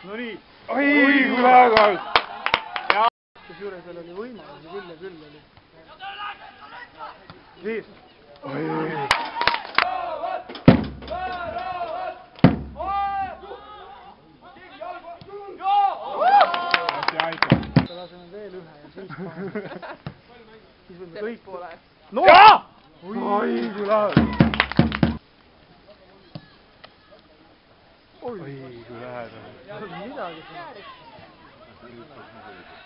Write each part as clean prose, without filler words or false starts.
Nonii, oi kui väga! Kusjuures veel oli võimalusi küll ja küll oli. Viis. Oi! Laseme veel ühe ja siis võime kõik poole. No! Oi kui lähedal! Oi kui lähedal! Midagi siin.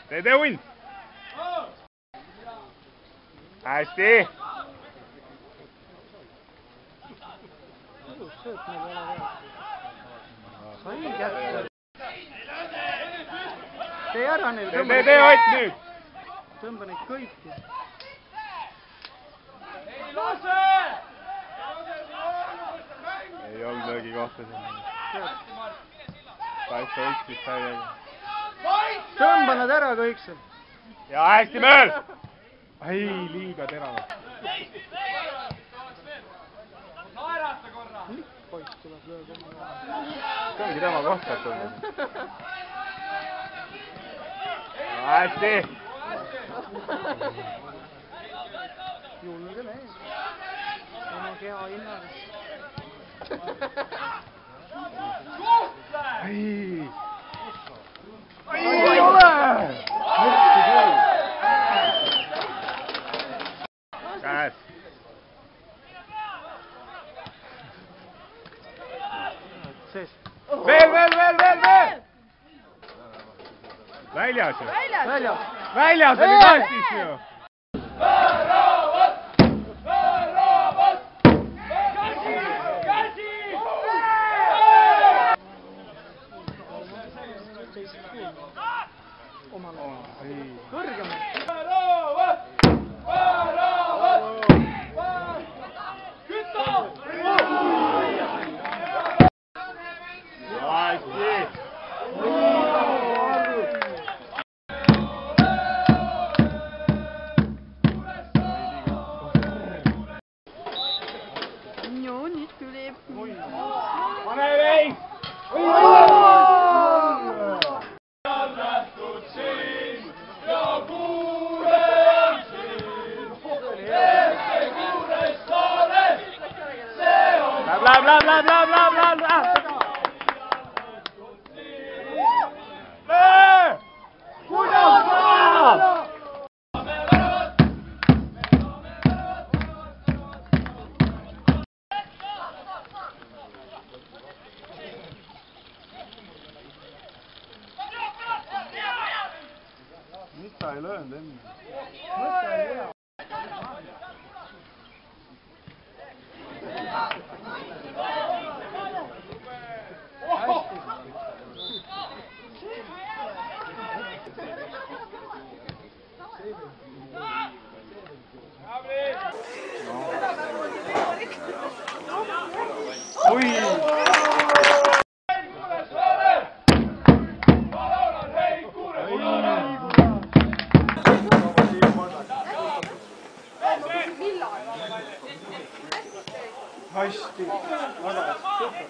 Tee Unn! Hästi! Ilus sööt meil ei ole veel. Sai kätte. Tee ära neil. Tee Ott nüüd! Tõmba neid kõiki. Ei olnud löögi kohta siin. Kaitse võtsis täiega. Tõmba nad ära kõik seal. Ja hästi mööl! Ei, liiga teravad. Poiss tuleb lööga. See ongi tema kohta tulnud. Hästi! Julge mees. Oma keha hinnaga. Ei! Ei ole! Käes! Sees. Veel! Väljas ju! Väljas oli kastis ju! Kõrgemalt. No, nüüd tuleb. Pane veis! Läheb! Mis ta ei löönud enne? Mõte oli hea. Oi! Hästi, väga hästi,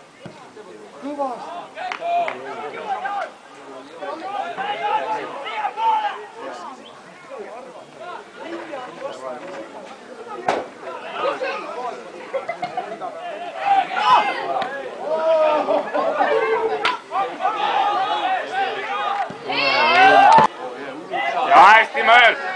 kõvasti. Ja hästi mööl!